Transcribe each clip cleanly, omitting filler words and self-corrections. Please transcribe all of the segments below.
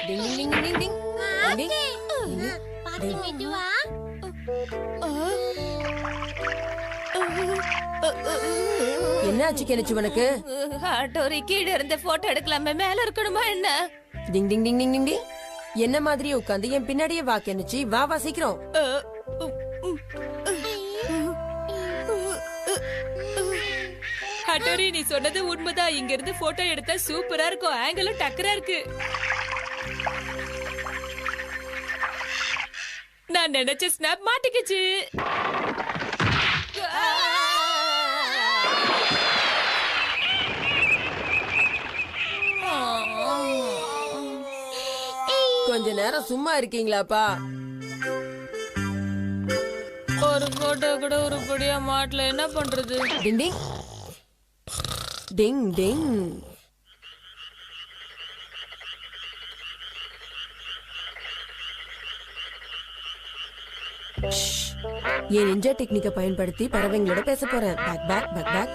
டிங் டிங் டிங் டிங் டிங். பாத்து மெதுவா. என்னாச்சு கெனிச்சு உனக்கு? ஆட்டோரி கீழ இருந்த போட்டோ எடுக்கலாமே, மேல இருக்கணுமா என்ன? டிங் டிங் டிங் டிங் டிங் டிங். என்ன மாதிரியே உட்காந்து என் பின்னாடியே வா கெனிச்சு. வா வா சீக்கிரம். ஆட்டோரி நீ சொன்னது உண்மைதான். இங்க இருந்து போட்டோ எடுத்தா சூப்பரா இருக்கும். ஆங்கிளும் டக்கரா இருக்கு. நான் நினைச்ச ஸ்னாப் மாட்டிக்கிச்சு. கொஞ்ச நேரம் சும்மா இருக்கீங்களாப்பா? ஒரு போட்டோ கூட உருப்படியா மாட்டல, என்ன பண்றது? டிங் டிங் டிங் டிங். என் நிஞ்சா டெக்னிக்கை பயன்படுத்தி பறவைங்களோட பேச போறேன். பேக் பேக் பேக் பேக்.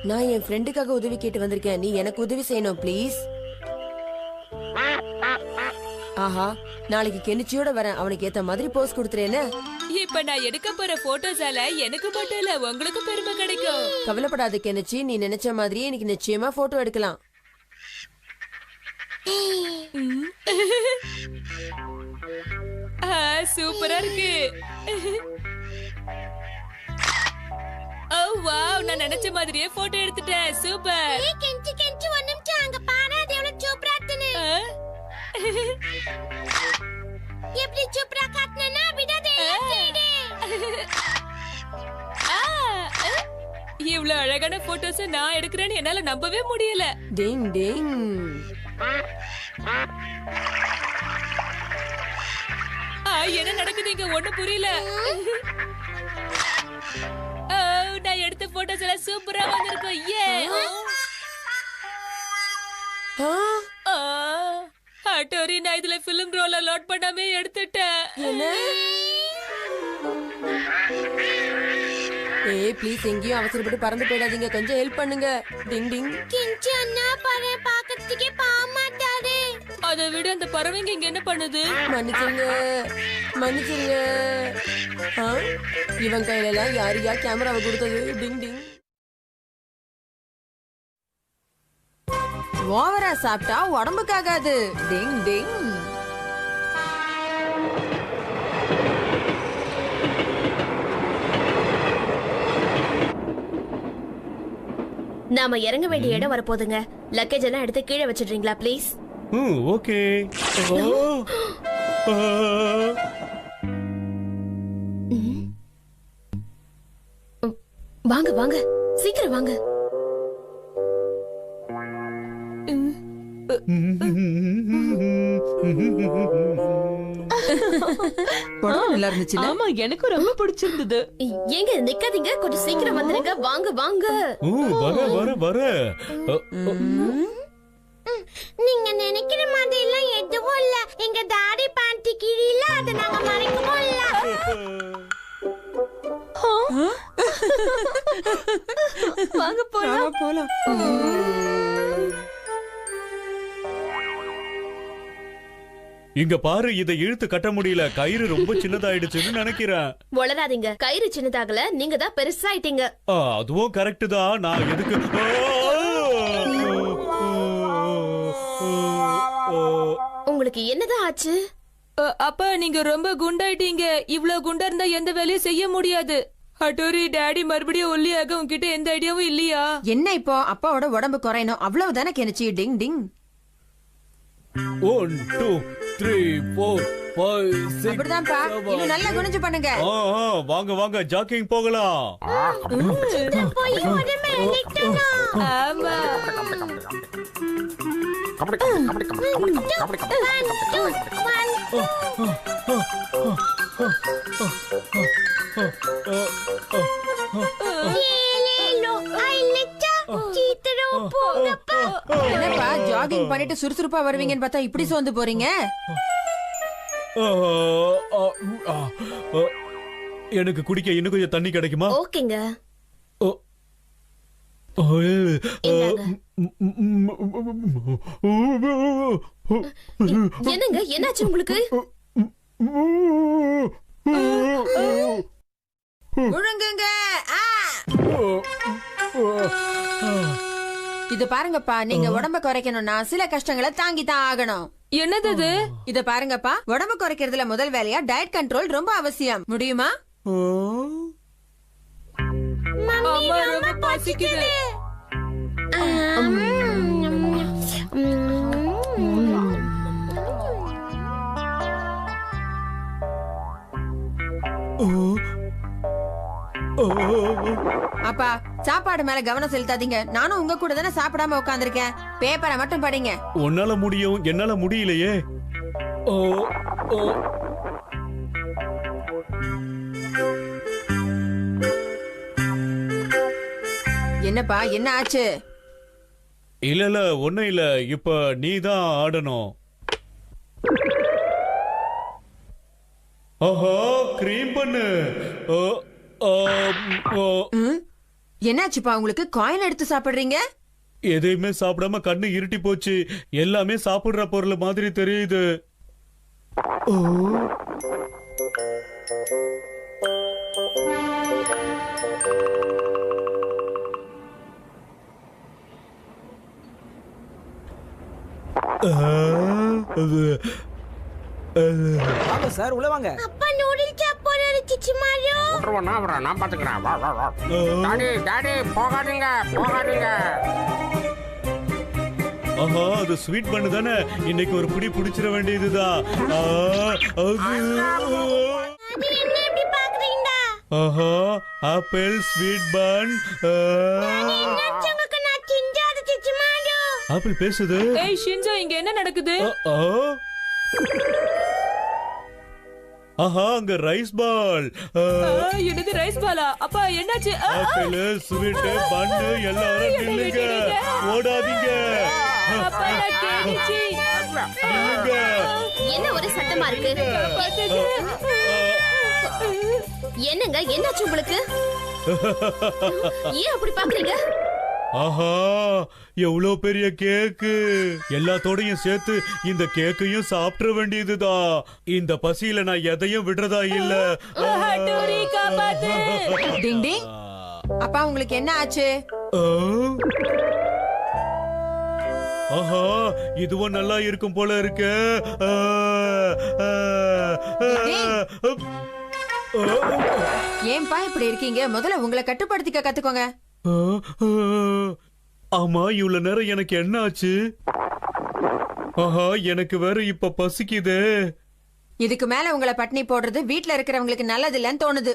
நான் என் ஃப்ரெண்டுக்காக உதவி கேட்டு வந்திருக்கேன். நீ எனக்கு உதவி செய்யணும் ப்ளீஸ். ஆஹா, நாளைக்கு கெனிச்சியோட வரேன். அவனுக்கு ஏத்த மாதிரி போஸ் கொடுத்துறேன்னு. இப்ப நான் எடுக்க போற போட்டோஸால எனக்கு மட்டும் இல்ல, உங்களுக்கு பெருமை கிடைக்கும். கவலைப்படாத கெனிச்சி, நீ நினைச்ச மாதிரியே இன்னைக்கு நிச்சயமா போட்டோ எடுக்கலாம். சூப்பரா இருக்கு. ஓ வாவ், நான் நினைச்ச மாதிரியே போட்டோ எடுத்துட்டேன். சூப்பர். கெஞ்சி கெஞ்சி ஒரு நிமிஷம் அங்க பாரு, அது எவ்வளவு சூப்பரா இருக்குன்னு. எப்படி சூப்பரா காட்டுனா விடாதே. இவ்வளவு அழகான போட்டோஸ் நான் எடுக்கிறேன்னு என்னால நம்பவே முடியல. டிங் டிங். என்ன நடக்குது இங்க? ஒண்ணு புரியல. நான் எடுத்த போட்டோஸ் எல்லாம் சூப்பரா வந்திருக்கும். ஏ ஆட்டோரி, நான் இதுல பிலிம் ரோல லோட் பண்ணாமே எடுத்துட்டேன். ஏய் ப்ளீஸ், எங்கேயும் அவசரப்பட்டு பறந்து போயிடாதீங்க. கொஞ்சம் ஹெல்ப் பண்ணுங்க. டிங் டிங். கெஞ்சி அண்ணா பாரு, பாக்கிறதுக்கே பாமாட்டாதே. அதை விட அந்த பறவைங்க இங்க என்ன பண்ணுது? மன்னிச்சிருங்க மன்னிச்சிருங்க. இவன் கையில எல்லாம் யாரையா கேமராவை கொடுத்தது? டிங் டிங். ஓவரா சாப்பிட்டா உடம்புக்காகாது. டிங் டிங். நாம இறங்க வேண்டிய இடம் வரப்போதுங்க. லக்கேஜ் எல்லாம் எடுத்து கீழே வச்சிடுறீங்களா ப்ளீஸ்? ஓகே. வாங்க வாங்க, சீக்கிரம் வாங்க. படம் நல்லா இருந்துச்சு. ஆமா, எனக்கு ரொம்ப பிடிச்சிருந்தது. ஏங்க நிக்காதீங்க, கொஞ்சம் சீக்கிரம் வந்துருங்க. வாங்க வாங்க. வர வர வர. நீங்க நினைக்கிற மாதிரி எல்லாம் எதுவும் இல்ல. எங்க தாடி பாண்டி கீழில அத நாங்க மறைக்கவும் இல்ல. வாங்க போலாம் போலாம். இங்க பாரு, இதை இழுத்து கட்ட முடியல. கயிறு ரொம்ப சின்னதாயிடுச்சுன்னு நினைக்கிறேன். வளராதீங்க, கயிறு சின்னதாகல, நீங்க தான் பெருசாயிட்டீங்க. அதுவும் கரெக்ட் தான். நான் எதுக்கு உங்களுக்கு என்னதான் ஆச்சு? அப்பா, நீங்க ரொம்ப குண்டாயிட்டீங்க. இவ்வளவு குண்டா இருந்தா எந்த வேலையும் செய்ய முடியாது. அட்டோரி, டாடி மறுபடியும் ஒல்லியாக உங்ககிட்ட எந்த ஐடியாவும் இல்லையா? என்ன இப்போ அப்பாவோட உடம்பு குறையணும் அவ்வளவுதானே கெனிச்சி? டிங் டிங். 1 2 3 4 5 6 அப்படிதான்ப்பா. இன்னும் நல்லா குனிஞ்சு பண்ணுங்க. வாங்க வாங்க, ஜாக்கிங் போகலாம். போய் உடம்பை இழுக்கணும். ஆமா. என்னப்பா ஜாகிங் பண்ணிட்டு சுறுசுறுப்பா வருவீங்கன்னு பார்த்தா இப்படி சோர்ந்து போறீங்க? எனக்கு குடிக்க இன்னும் கொஞ்சம் தண்ணி கிடைக்குமா? ஓகேங்க. என்னங்க என்னாச்சு உங்களுக்கு? முழுங்குங்க. இது பாருங்கப்பா, நீங்க உடம்ப குறைக்கணும்னா சில கஷ்டங்களை தாங்கி தான் ஆகணும். என்னது இது? இத பாருங்கப்பா, உடம்பு குறைக்கிறதுல முதல் வேலையா டயட் கண்ட்ரோல் ரொம்ப அவசியம். முடியுமா? அம்மா ரொம்ப பசிக்குது. அப்பா, சாப்பாடு மேல கவனம் செலுத்தாதீங்க. நானும் உங்க கூட தானே சாப்பிடாம உட்கார்ந்திருக்கேன். பேப்பரை மட்டும் படிங்க. உன்னால முடியும், என்னால முடியலையே. என்னப்பா, என்ன ஆச்சு? இல்ல ஒண்ணும் இல்ல. இப்ப நீ தான் ஆடணும். ஆஹா, கிரீம் பண்ணு. என்னாச்சுப்பா உங்களுக்கு? காயின் எடுத்து சாப்பிடுறீங்க? எதையுமே சாப்பிடாம கண்ணு இருட்டி போச்சு. எல்லாமே சாப்பிடுற பொருள் மாதிரி தெரியுது. வாங்க சார், உள்ள வாங்க. அப்பா நூடுல்ஸ் சாப்பிடுறாரு சிச்சுமாரு. விட்டுருவோம்னா அப்புறம் நான் பாத்துக்கிறேன். வா வா வா. டாடி டாடி போகாதீங்க போகாதீங்க. ஆஹா, அது ஸ்வீட் பண்ணு தானே. இன்னைக்கு ஒரு பிடி பிடிச்சிட வேண்டியதுதான். அது என்ன இப்படி பாக்குறீங்க? ஆஹா, ஆப்பிள் ஸ்வீட் பன். என்னாச்சு உங்களுக்கு? நான் செஞ்சாது சிச்சுமாரு. ஆப்பிள் பேசுது. ஏய் ஷின்சோ, இங்க என்ன நடக்குது? ஆஹா, அங்க ரைஸ் பால். என்னது ரைஸ் பாலா? அப்பா என்னாச்சு? ஆப்பிள் ஸ்வீட் பன் எல்லாரும் நில்லுங்க, ஓடாதீங்க. அப்பா நான் கேட்டுச்சு. நில்லுங்க. என்ன ஒரு சத்தமா இருக்கு? என்னங்க என்னாச்சு உங்களுக்கு? ஏன் அப்படி பாக்குறீங்க? ஆஹா, எவ்வளவு பெரிய கேக்கு. எல்லாத்தோடையும் சேர்த்து இந்த கேக்கையும் சாப்பிட வேண்டியதுதான். இந்த பசியில நான் எதையும் விடுறதா இல்ல. ஹட்டோரி காப்பாத்து. டிங் டிங். அப்பா, உங்களுக்கு என்ன ஆச்சு? ஆஹா, இதுவும் நல்லா இருக்கும் போல இருக்கு. ஏன்பா இப்படி இருக்கீங்க? முதல்ல உங்களை கட்டுப்படுத்திக்க கத்துக்கோங்க. ஆமா, இவ்வளவு நேரம் எனக்கு என்ன ஆச்சு? ஆஹா, எனக்கு வேற இப்ப பசிக்குது. இதுக்கு மேல உங்களை பட்னி போடுறது வீட்ல இருக்கிறவங்களுக்கு நல்லது இல்லன்னு தோணுது.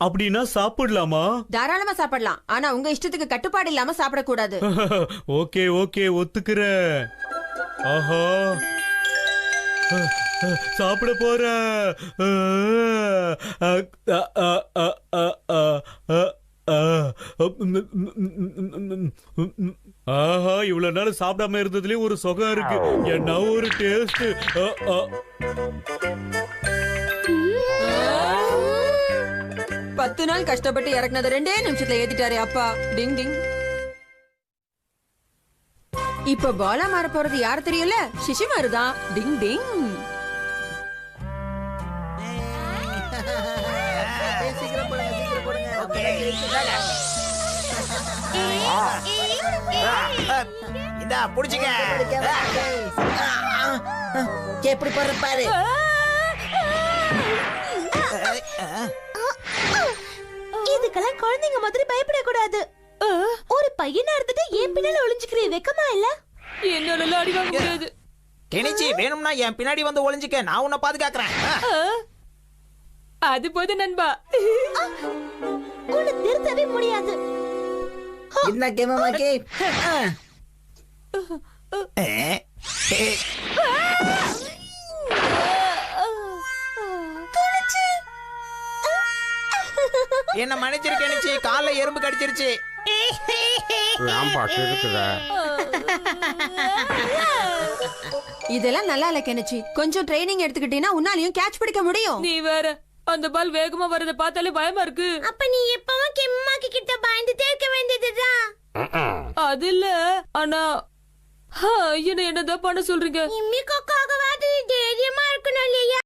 அப்படின்னா சாப்பிடலாமா? தாராளமா சாப்பிடலாம், ஆனா உங்க இஷ்டத்துக்கு கட்டுப்பாடு இல்லாம சாப்பிடக்கூடாது. ஓகே ஓகே, ஒத்துக்கிறேன். ஆஹா, சாப்பிட போறேன். ஆஹா, இவ்வளவு நேரம் சாப்பிடாம இருந்ததுலயே ஒரு சுகம் இருக்கு. என்ன ஒரு டேஸ்ட். 10 நாள் கஷ்டப்பட்டு இறக்குனது 2 நிமிஷத்துல ஏத்திட்டாரு அப்பா. டிங் டிங். இப்ப பாலா மாற போறது யாரு தெரியல? சிசுமாரு தான். டிங் டிங். சீக்கிரம் போடுங்க, சீக்கிரம் போடுங்க. இதா புடிச்சுக்க. எப்படி போற பாரு. இதுக்கெல்லாம் குழந்தைங்க மாதிரி பயப்படக்கூடாது. ஒரு பையனா இருந்துட்டு ஏன் பின்னால ஒளிஞ்சுக்கிறீ? வெக்கமா இல்ல? என்னால அடி வாங்க முடியாது. கெனிச்சி, வேணும்னா என் பின்னாடி வந்து ஒளிஞ்சுக்க, நான் உன்னை பாதுகாக்கிறேன். அது போது நண்பா. உன்னை திருத்தவே முடியாது. என்ன கேமமாக்கி? என்ன மன்னிச்சிரு கெனிச்சி, கால்ல எறும்பு கடிச்சிருச்சு. ஏன்பா சிரிக்கிற? இதெல்லாம் நல்லா இல்ல கெனிச்சி. கொஞ்சம் ட்ரைனிங் எடுத்துக்கிட்டீங்கன்னா உன்னாலையும் கேட்ச் பிடிக்க முடியும். நீ வேற, அந்த பால் வேகமா வரத பார்த்தாலே பயமா இருக்கு. அப்ப நீ எப்பவும் கெம்மாக்கி கிட்ட பயந்துட்டே இருக்க வேண்டியதுதான். அது இல்ல ஆனா என்ன என்னதான் பண்ண சொல்றீங்க? இம்மிக்காகவாது தைரியமா இருக்கணும் இல்லையா?